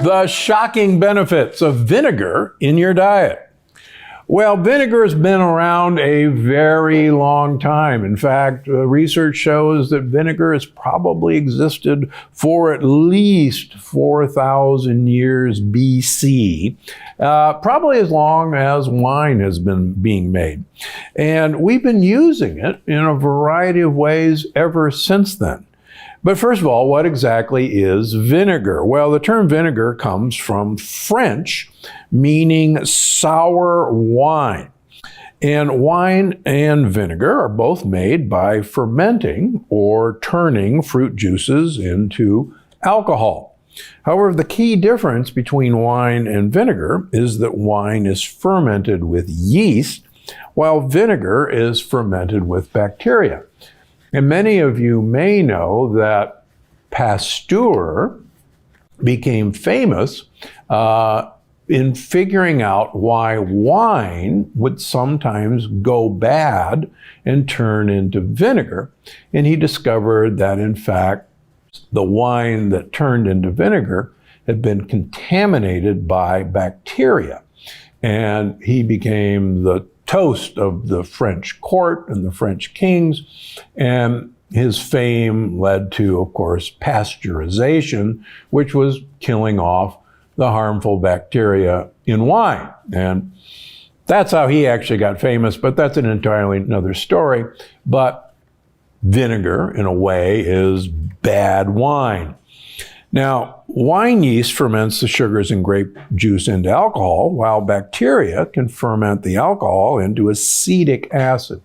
The shocking benefits of vinegar in your diet. Well, vinegar has been around a very long time. In fact, research shows that vinegar has probably existed for at least 4,000 years BC, probably as long as wine has been being made. And we've been using it in a variety of ways ever since then. But first of all, what exactly is vinegar? Well, the term vinegar comes from French, meaning sour wine. And wine and vinegar are both made by fermenting or turning fruit juices into alcohol. However, the key difference between wine and vinegar is that wine is fermented with yeast, while vinegar is fermented with bacteria. And many of you may know that Pasteur became famous in figuring out why wine would sometimes go bad and turn into vinegar. And he discovered that, in fact, the wine that turned into vinegar had been contaminated by bacteria. And he became the toast of the French court and the French kings, and his fame led to, of course, pasteurization, which was killing off the harmful bacteria in wine. And that's how he actually got famous, but that's an entirely another story. But vinegar, in a way, is bad wine. Now, wine yeast ferments the sugars in grape juice into alcohol, while bacteria can ferment the alcohol into acetic acid.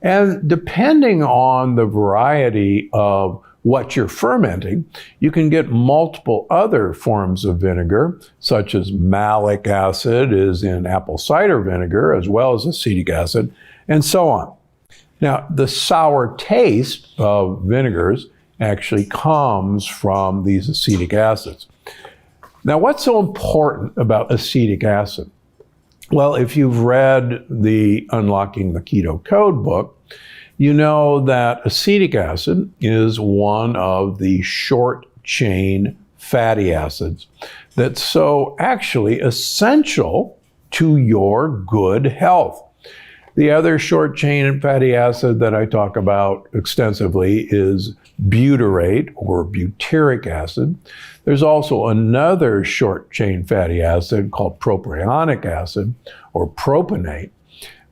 And depending on the variety of what you're fermenting, you can get multiple other forms of vinegar, such as malic acid is in apple cider vinegar, as well as acetic acid, and so on. Now, the sour taste of vinegars actually comes from these acetic acids. Now, what's so important about acetic acid? Well, if you've read the Unlocking the Keto Code book, you know that acetic acid is one of the short-chain fatty acids that's so actually essential to your good health. The other short-chain fatty acid that I talk about extensively is butyrate or butyric acid. There's also another short-chain fatty acid called propionic acid or propionate.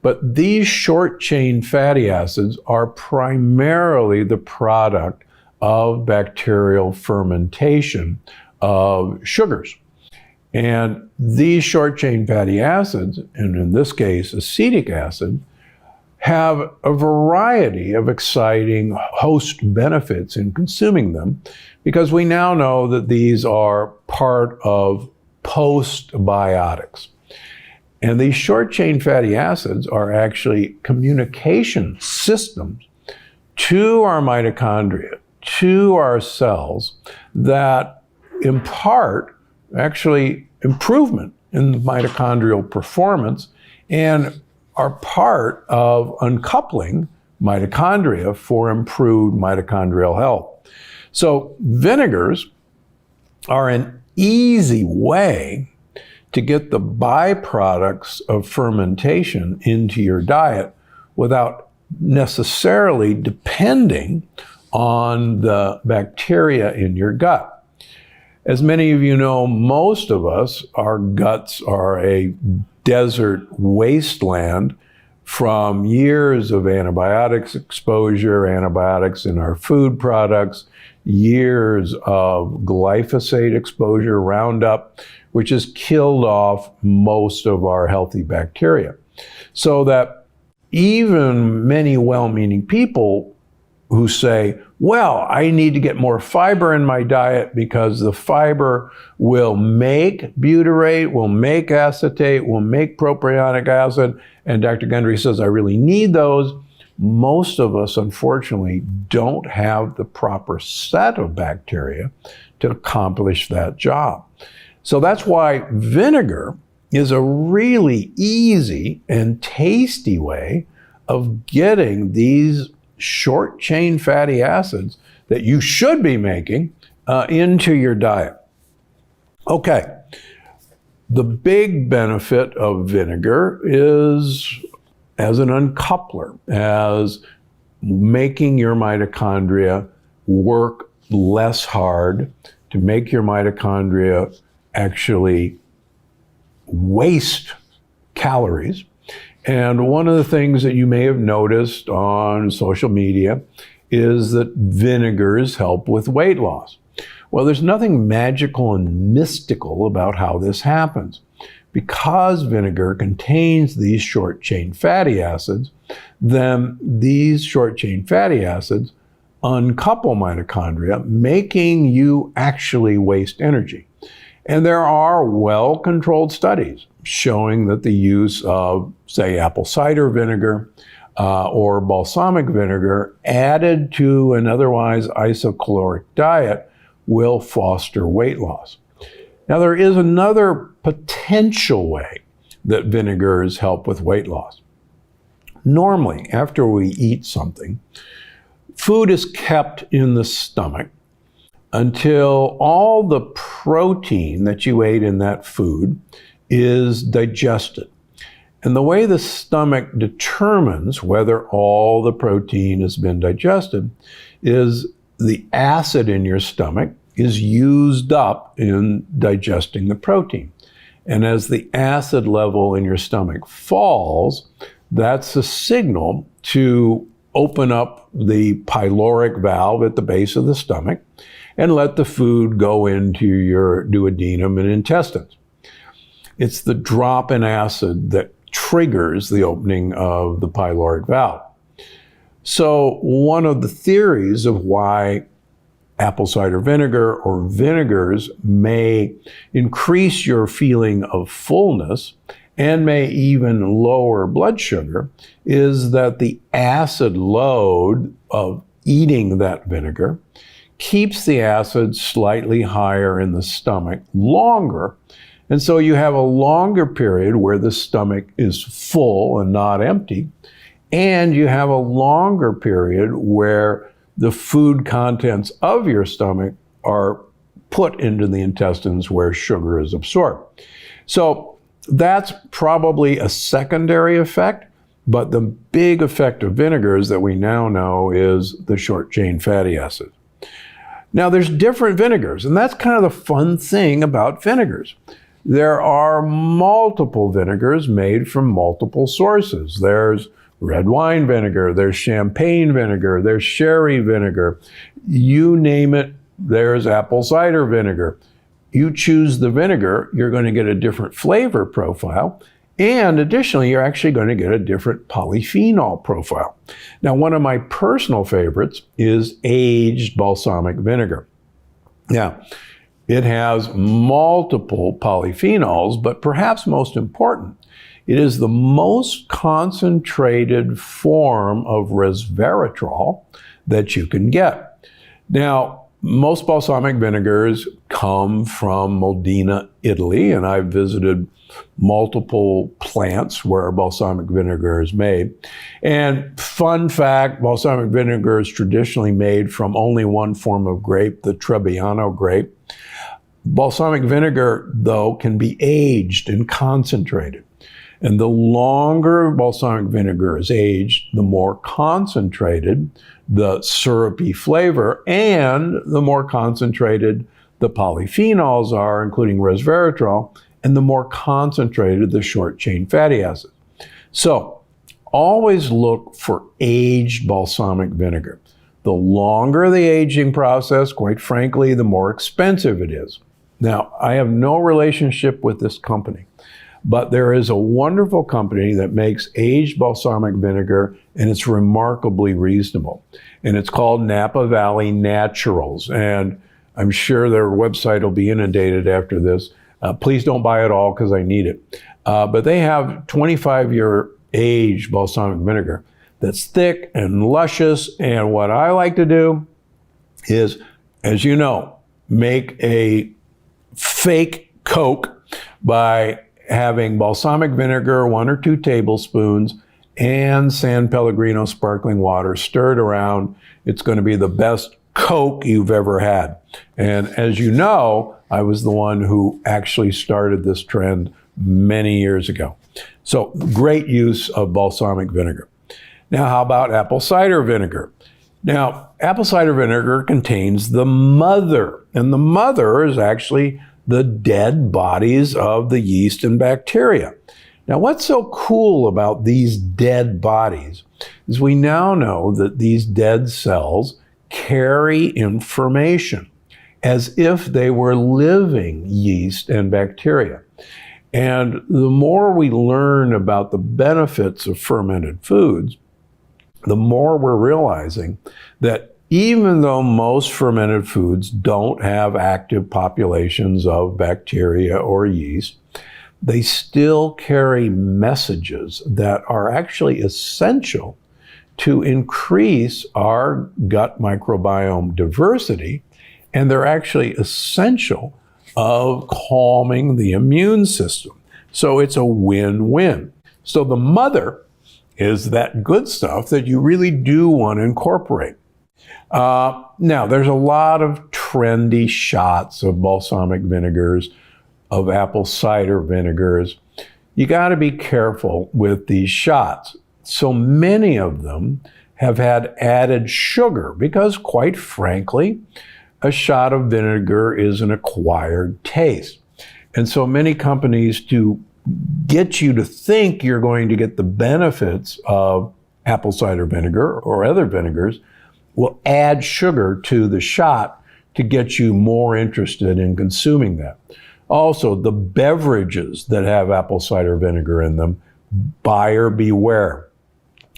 But these short-chain fatty acids are primarily the product of bacterial fermentation of sugars. And these short-chain fatty acids, and in this case acetic acid, have a variety of exciting host benefits in consuming them, because we now know that these are part of postbiotics. And these short-chain fatty acids are actually communication systems to our mitochondria, to our cells, that impart actually improvement in mitochondrial performance and are part of uncoupling mitochondria for improved mitochondrial health. So vinegars are an easy way to get the byproducts of fermentation into your diet without necessarily depending on the bacteria in your gut. As many of you know, most of us, our guts are a desert wasteland from years of antibiotics exposure, antibiotics in our food products, years of glyphosate exposure, Roundup, which has killed off most of our healthy bacteria. So that even many well-meaning people who say, well, I need to get more fiber in my diet because the fiber will make butyrate, will make acetate, will make propionic acid, and Dr. Gundry says I really need those. Most of us, unfortunately, don't have the proper set of bacteria to accomplish that job. So that's why vinegar is a really easy and tasty way of getting these short-chain fatty acids that you should be making into your diet. Okay, the big benefit of vinegar is as an uncoupler, as making your mitochondria work less hard, to make your mitochondria actually waste calories. And one of the things that you may have noticed on social media is that vinegars help with weight loss. Well, there's nothing magical and mystical about how this happens. Because vinegar contains these short-chain fatty acids, then these short-chain fatty acids uncouple mitochondria, making you actually waste energy. And there are well-controlled studies showing that the use of, say, apple cider vinegar or balsamic vinegar added to an otherwise isocaloric diet will foster weight loss. Now, there is another potential way that vinegars help with weight loss. Normally, after we eat something, food is kept in the stomach until all the protein that you ate in that food is digested. And the way the stomach determines whether all the protein has been digested is the acid in your stomach is used up in digesting the protein. And as the acid level in your stomach falls, that's a signal to open up the pyloric valve at the base of the stomach and let the food go into your duodenum and intestines. It's the drop in acid that triggers the opening of the pyloric valve. So one of the theories of why apple cider vinegar or vinegars may increase your feeling of fullness and may even lower blood sugar is that the acid load of eating that vinegar keeps the acid slightly higher in the stomach longer. And so you have a longer period where the stomach is full and not empty. And you have a longer period where the food contents of your stomach are put into the intestines where sugar is absorbed. So that's probably a secondary effect, but the big effect of vinegars that we now know is the short-chain fatty acid. Now, there's different vinegars, and that's kind of the fun thing about vinegars. There are multiple vinegars made from multiple sources. There's red wine vinegar, there's champagne vinegar, there's sherry vinegar. You name it, there's apple cider vinegar. You choose the vinegar, you're going to get a different flavor profile, and additionally, you're actually going to get a different polyphenol profile. Now, one of my personal favorites is aged balsamic vinegar. Now, it has multiple polyphenols, but perhaps most important, it is the most concentrated form of resveratrol that you can get. Now, most balsamic vinegars come from Modena, Italy, and I've visited multiple plants where balsamic vinegar is made. And fun fact, balsamic vinegar is traditionally made from only one form of grape, the Trebbiano grape. Balsamic vinegar, though, can be aged and concentrated. And the longer balsamic vinegar is aged, the more concentrated the syrupy flavor and the more concentrated the polyphenols are, including resveratrol, and the more concentrated the short-chain fatty acids. So always look for aged balsamic vinegar. The longer the aging process, quite frankly, the more expensive it is. Now, I have no relationship with this company, but there is a wonderful company that makes aged balsamic vinegar, and it's remarkably reasonable. And it's called Napa Valley Naturals. And I'm sure their website will be inundated after this. Please don't buy it all because I need it. But they have 25-year aged balsamic vinegar that's thick and luscious. And what I like to do is, as you know, make a fake Coke by having balsamic vinegar, 1 or 2 tablespoons, and San Pellegrino sparkling water stirred around. It's going to be the best Coke you've ever had. And as you know, I was the one who actually started this trend many years ago. So great use of balsamic vinegar. Now, how about apple cider vinegar? Now, apple cider vinegar contains the mother, and the mother is actually the dead bodies of the yeast and bacteria. Now, what's so cool about these dead bodies is we now know that these dead cells carry information as if they were living yeast and bacteria. And the more we learn about the benefits of fermented foods, the more we're realizing that even though most fermented foods don't have active populations of bacteria or yeast, they still carry messages that are actually essential to increase our gut microbiome diversity, and they're actually essential of calming the immune system. So it's a win-win. So the mother is that good stuff that you really do want to incorporate. Now, there's a lot of trendy shots of balsamic vinegars, of apple cider vinegars. You got to be careful with these shots. So many of them have had added sugar because, quite frankly, a shot of vinegar is an acquired taste. And so many companies, to get you to think you're going to get the benefits of apple cider vinegar or other vinegars, will add sugar to the shot to get you more interested in consuming that. Also, the beverages that have apple cider vinegar in them, buyer beware.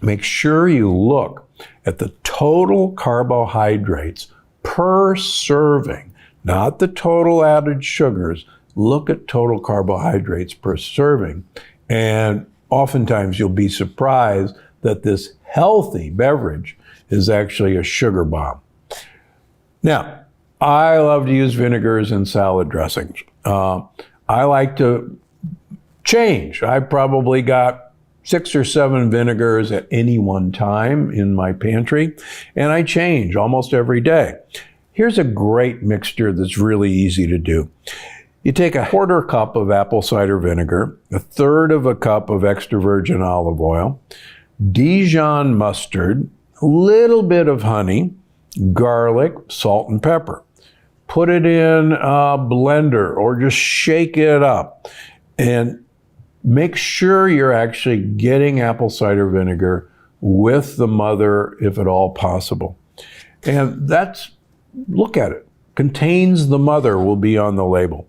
Make sure you look at the total carbohydrates per serving, not the total added sugars. Look at total carbohydrates per serving, and oftentimes you'll be surprised that this healthy beverage is actually a sugar bomb. Now, I love to use vinegars in salad dressings. I like to change. I've probably got 6 or 7 vinegars at any one time in my pantry, and I change almost every day. Here's a great mixture that's really easy to do. You take a 1/4 cup of apple cider vinegar, 1/3 cup of extra virgin olive oil, Dijon mustard, a little bit of honey, garlic, salt, and pepper. Put it in a blender or just shake it up, and make sure you're actually getting apple cider vinegar with the mother, if at all possible. And that's, look at it, contains the mother, will be on the label.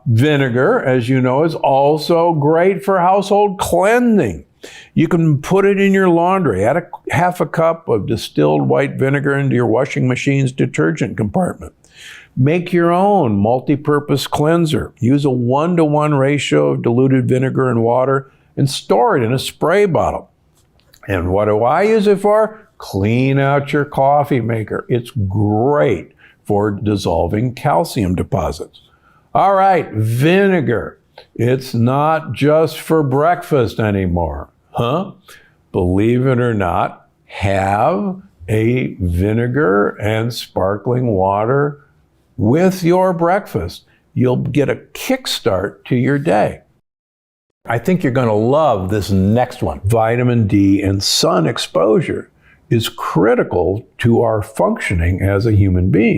Vinegar, as you know, is also great for household cleansing. You can put it in your laundry. Add 1/2 cup of distilled white vinegar into your washing machine's detergent compartment. Make your own multi-purpose cleanser. Use a 1-to-1 ratio of diluted vinegar and water and store it in a spray bottle. And what do I use it for? Clean out your coffee maker. It's great for dissolving calcium deposits. All right, vinegar. It's not just for breakfast anymore, huh? Believe it or not, have a vinegar and sparkling water with your breakfast. You'll get a kickstart to your day. I think you're going to love this next one. Vitamin D and sun exposure is critical to our functioning as a human being.